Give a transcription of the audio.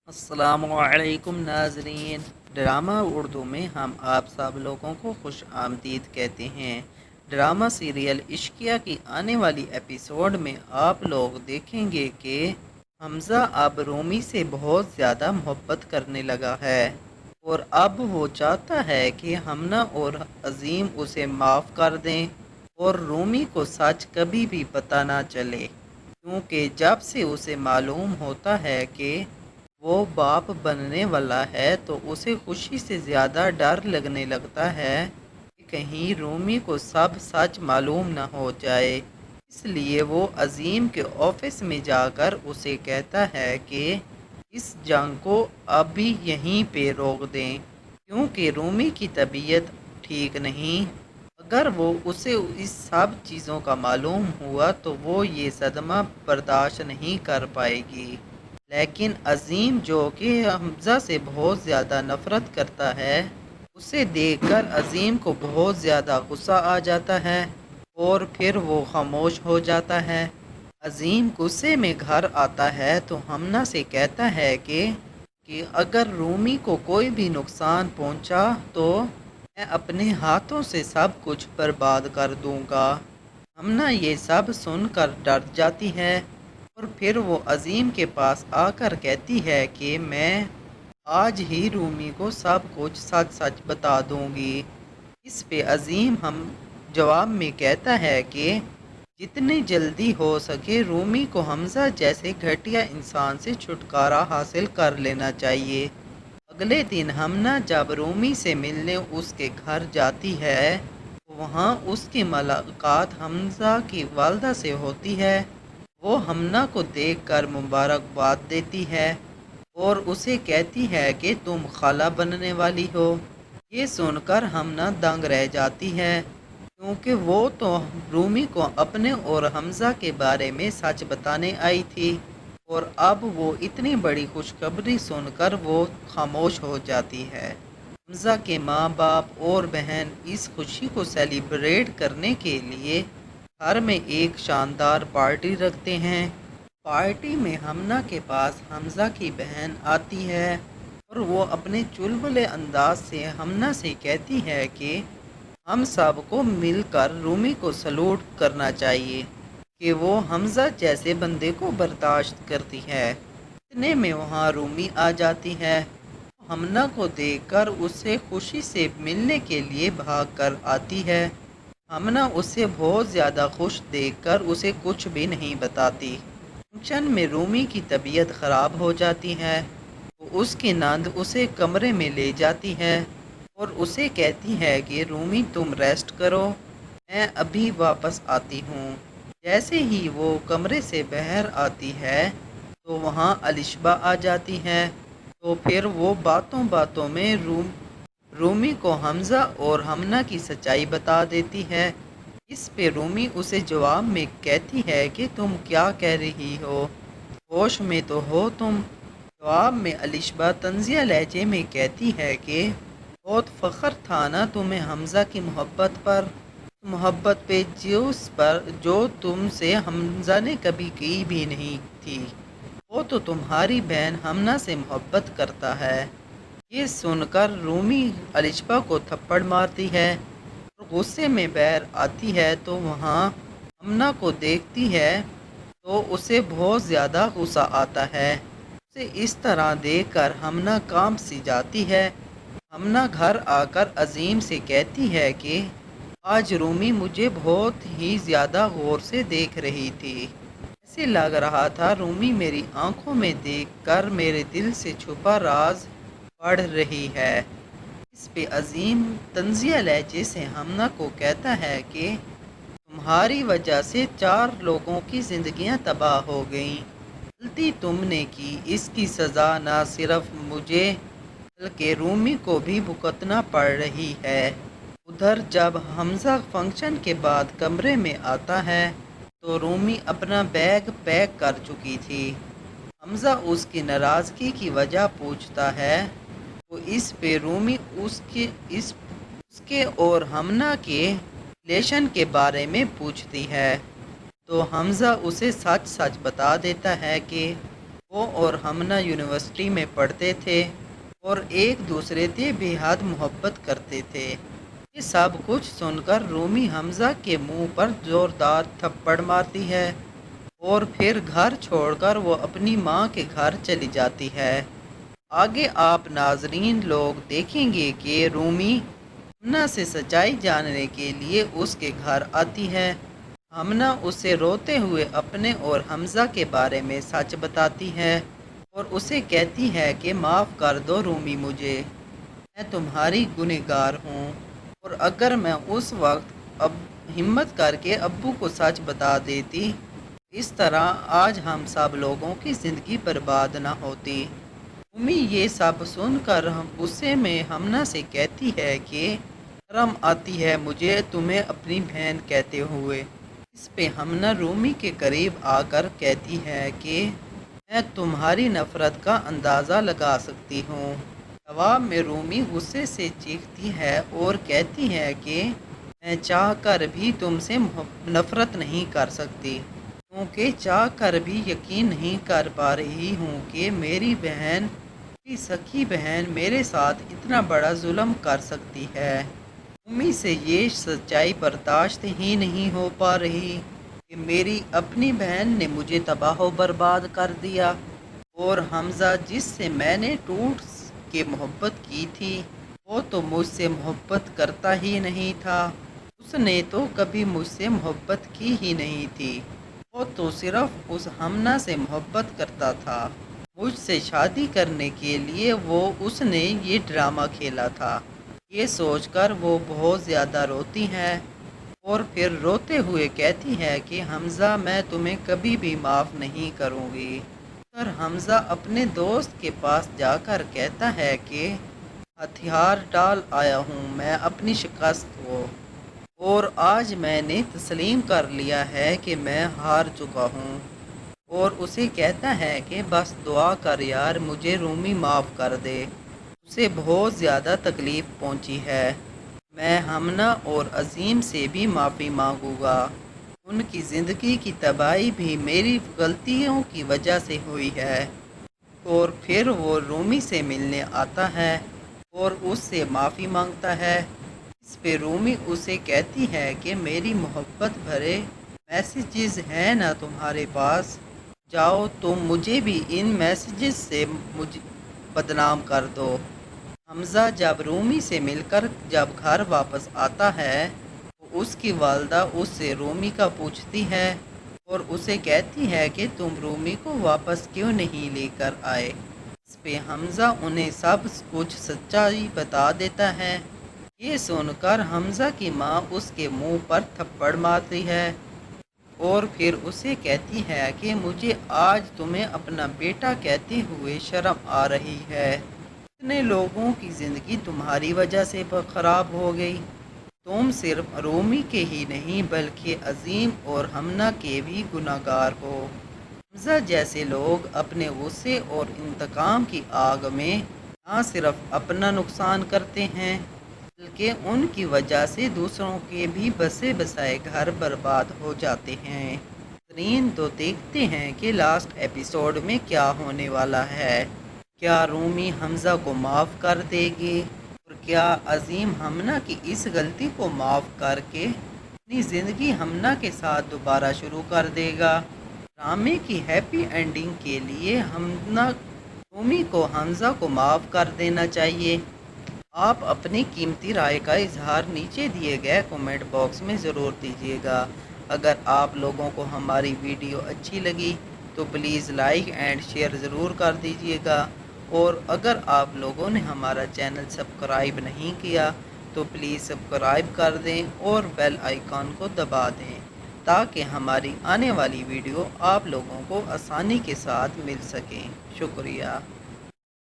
السلام علیکم ناظرین، ڈرامہ اردو میں ہم آپ سب لوگوں کو خوش آمدید کہتے ہیں۔ ڈرامہ سیریل عشقیہ کی آنے والی ایپیسوڈ میں آپ لوگ دیکھیں گے کہ حمزہ اب رومی سے بہت زیادہ محبت کرنے لگا ہے اور اب وہ چاہتا ہے کہ ہمنا اور عظیم اسے معاف کر دیں اور رومی کو سچ کبھی بھی پتہ نہ چلے، کیونکہ جب سے اسے معلوم ہوتا ہے کہ وہ باپ بننے والا ہے تو اسے خوشی سے زیادہ ڈر لگنے لگتا ہے کہ کہیں رومی کو سب سچ معلوم نہ ہو جائے۔ اس لیے وہ عظیم کے آفس میں جا کر اسے کہتا ہے کہ اس جنگ کو ابھی یہیں پہ روک دیں، کیونکہ رومی کی طبیعت ٹھیک نہیں۔ اگر وہ اسے اس سب چیزوں کا معلوم ہوا تو وہ یہ صدمہ برداشت نہیں کر پائے گی۔ لیکن عظیم، جو کہ حمزہ سے بہت زیادہ نفرت کرتا ہے، اسے دیکھ کر عظیم کو بہت زیادہ غصہ آ جاتا ہے اور پھر وہ خاموش ہو جاتا ہے۔ عظیم غصے میں گھر آتا ہے تو ہمنا سے کہتا ہے کہ اگر رومی کو کوئی بھی نقصان پہنچا تو میں اپنے ہاتھوں سے سب کچھ برباد کر دوں گا۔ ہمنا یہ سب سن کر ڈر جاتی ہے اور پھر وہ عظیم کے پاس آ کر کہتی ہے کہ میں آج ہی رومی کو سب کچھ سچ سچ بتا دوں گی۔ اس پہ عظیم ہم جواب میں کہتا ہے کہ جتنی جلدی ہو سکے رومی کو حمزہ جیسے گھٹیا انسان سے چھٹکارا حاصل کر لینا چاہیے۔ اگلے دن ہمنا جب رومی سے ملنے اس کے گھر جاتی ہے تو وہاں اس کی ملاقات حمزہ کی والدہ سے ہوتی ہے۔ وہ ہمنا کو دیکھ کر مبارکباد دیتی ہے اور اسے کہتی ہے کہ تم خالہ بننے والی ہو۔ یہ سن کر ہمنا دنگ رہ جاتی ہے، کیونکہ وہ تو رومی کو اپنے اور حمزہ کے بارے میں سچ بتانے آئی تھی اور اب وہ اتنی بڑی خوشخبری سن کر وہ خاموش ہو جاتی ہے۔ حمزہ کے ماں باپ اور بہن اس خوشی کو سیلیبریٹ کرنے کے لیے گھر میں ایک شاندار پارٹی رکھتے ہیں۔ پارٹی میں ہمنا کے پاس حمزہ کی بہن آتی ہے اور وہ اپنے چلبلے انداز سے ہمنا سے کہتی ہے کہ ہم سب کو مل کر رومی کو سلوٹ کرنا چاہیے کہ وہ حمزہ جیسے بندے کو برداشت کرتی ہے۔ اتنے میں وہاں رومی آ جاتی ہے۔ ہمنا کو دیکھ کر اسے خوشی سے ملنے کے لیے بھاگ کر آتی ہے۔ ہمنا اسے بہت زیادہ خوش دیکھ کر اسے کچھ بھی نہیں بتاتی۔ فنکشن میں رومی کی طبیعت خراب ہو جاتی ہے تو اس کی نند اسے کمرے میں لے جاتی ہے اور اسے کہتی ہے کہ رومی تم ریسٹ کرو، میں ابھی واپس آتی ہوں۔ جیسے ہی وہ کمرے سے باہر آتی ہے تو وہاں الشبہ آ جاتی ہے، تو پھر وہ باتوں باتوں میں رومی کو حمزہ اور ہمنا کی سچائی بتا دیتی ہے۔ اس پہ رومی اسے جواب میں کہتی ہے کہ تم کیا کہہ رہی ہو، ہوش میں تو ہو تم؟ جواب میں الشبہ طنزیہ لہجے میں کہتی ہے کہ بہت فخر تھا نا تمہیں حمزہ کی محبت پر، محبت پہ جو تم سے حمزہ نے کبھی کی بھی نہیں تھی۔ وہ تو تمہاری بہن ہمنا سے محبت کرتا ہے۔ یہ سن کر رومی الشبہ کو تھپڑ مارتی ہے اور غصے میں باہر آتی ہے تو وہاں ہمنا کو دیکھتی ہے تو اسے بہت زیادہ غصہ آتا ہے۔ اسے اس طرح دیکھ کر ہمنا کانپ سی جاتی ہے۔ ہمنا گھر آ کر عظیم سے کہتی ہے کہ آج رومی مجھے بہت ہی زیادہ غور سے دیکھ رہی تھی، ایسے لگ رہا تھا رومی میری آنکھوں میں دیکھ کر میرے دل سے چھپا راز پڑھ رہی ہے۔ اس پہ عظیم طنزیہ لہجے سے ہمنا کو کہتا ہے کہ تمہاری وجہ سے 4 لوگوں کی زندگیاں تباہ ہو گئیں، غلطی تم نے کی، اس کی سزا نہ صرف مجھے بلکہ رومی کو بھی بھگتنا پڑ رہی ہے۔ ادھر جب حمزہ فنکشن کے بعد کمرے میں آتا ہے تو رومی اپنا بیگ پیک کر چکی تھی۔ حمزہ اس کی ناراضگی کی وجہ پوچھتا ہے تو اس پہ رومی اس کے اور ہمنا کے ریلیشن کے بارے میں پوچھتی ہے تو حمزہ اسے سچ سچ بتا دیتا ہے کہ وہ اور हमना यूनिवर्सिटी में पढ़ते थे और एक दूसरे से बेहद मोहब्बत करते थे। ये सब कुछ सुनकर रूमी हमज़ा के मुंह पर ज़ोरदार थप्पड़ मारती है और फिर घर छोड़कर वो अपनी माँ के घर चली जाती है। आगे आप नाजरीन लोग देखेंगे कि रूमी हमना से सच्चाई जानने के लिए उसके घर आती है। हमना उसे रोते हुए अपने और हमज़ा के बारे में सच बताती है और उसे कहती है कि माफ़ कर दो रूमी, मुझे, मैं तुम्हारी गुनहगार हूँ। और अगर मैं उस वक्त अब हिम्मत करके अब्बू को सच बता देती, इस तरह आज हम सब लोगों की ज़िंदगी बर्बाद ना होती। रूमी ये सब सुनकर हम गुस्से में हमना से कहती है कि शर्म आती है मुझे तुम्हें अपनी बहन कहते हुए। इस पे हमना रूमी के करीब आकर कहती है कि मैं तुम्हारी नफ़रत का अंदाज़ा लगा सकती हूँ। जवाब में रूमी गुस्से से चीखती है और कहती है कि मैं चाह कर भी तुमसे नफ़रत नहीं कर सकती, क्योंकि चाह कर भी यकीन नहीं कर पा रही हूँ कि मेरी बहन, मेरी सखी बहन मेरे साथ इतना बड़ा जुल्म कर सकती है। रूमी से ये सच्चाई बर्दाश्त ही नहीं हो पा रही कि मेरी अपनी बहन ने मुझे तबाह बर्बाद कर दिया और हमज़ा जिससे मैंने टूट के मोहब्बत की थी वो तो मुझसे मोहब्बत करता ही नहीं था। उसने तो कभी मुझसे मोहब्बत की ही नहीं थी। वो तो सिर्फ उस हमना से मोहब्बत करता था। मुझसे शादी करने के लिए वो उसने ये ड्रामा खेला था। ये सोचकर वो बहुत ज़्यादा रोती हैं और फिर रोते हुए कहती है कि हमज़ा, मैं तुम्हें कभी भी माफ़ नहीं करूँगी। पर हमज़ा अपने दोस्त के पास जाकर कहता है कि हथियार डाल आया हूँ मैं अपनी शिकस्त को, और आज मैंने तस्लीम कर लिया है कि मैं हार चुका हूँ। और उसे कहता है कि बस दुआ कर यार, मुझे रूमी माफ़ कर दे, उसे बहुत ज़्यादा तकलीफ़ पहुँची है। मैं हमना और अज़ीम से भी माफ़ी मांगूँगा, उनकी ज़िंदगी की तबाही भी मेरी गलतियों की वजह से हुई है। और फिर वो रूमी से मिलने आता है और उससे माफ़ी मांगता है। इस पे रूमी उसे कहती है कि मेरी मोहब्बत भरे मैसेजेस हैं ना तुम्हारे पास, जाओ तुम मुझे भी इन मैसेजेस से मुझे बदनाम कर दो। हमज़ा जब रूमी से मिलकर जब घर वापस आता है तो उसकी वालदा उससे रूमी का पूछती है और उसे कहती है कि तुम रूमी को वापस क्यों नहीं लेकर आए। इस पे हमज़ा उन्हें सब कुछ सच्चाई बता देता है। ये सुनकर हमज़ा की माँ उसके मुंह पर थप्पड़ मारती है और फिर उसे कहती है कि मुझे आज तुम्हें अपना बेटा कहते हुए शर्म आ रही है। इतने लोगों की ज़िंदगी तुम्हारी वजह से ख़राब हो गई। तुम सिर्फ रूमी के ही नहीं बल्कि अज़ीम और हमना के भी गुनहगार हो। हमज़ा जैसे लोग अपने गुस्से और इंतकाम की आग में न सिर्फ अपना नुकसान करते हैं बल्कि उनकी वजह से दूसरों के भी बसे बसाए घर बर्बाद हो जाते हैं। तो देखते हैं कि लास्ट एपिसोड में क्या होने वाला है। क्या रूमी हमज़ा को माफ़ कर देगी और क्या अज़ीम हमना की इस गलती को माफ़ करके अपनी ज़िंदगी हमना के साथ दोबारा शुरू कर देगा। ड्रामे की हैप्पी एंडिंग के लिए हमना रूमी को हमज़ा को माफ़ कर देना चाहिए। आप अपनी कीमती राय का इजहार नीचे दिए गए कमेंट बॉक्स में ज़रूर दीजिएगा। अगर आप लोगों को हमारी वीडियो अच्छी लगी तो प्लीज़ लाइक एंड शेयर ज़रूर कर दीजिएगा। और अगर आप लोगों ने हमारा चैनल सब्सक्राइब नहीं किया तो प्लीज़ सब्सक्राइब कर दें और बेल आइकॉन को दबा दें ताकि हमारी आने वाली वीडियो आप लोगों को आसानी के साथ मिल सकें। शुक्रिया।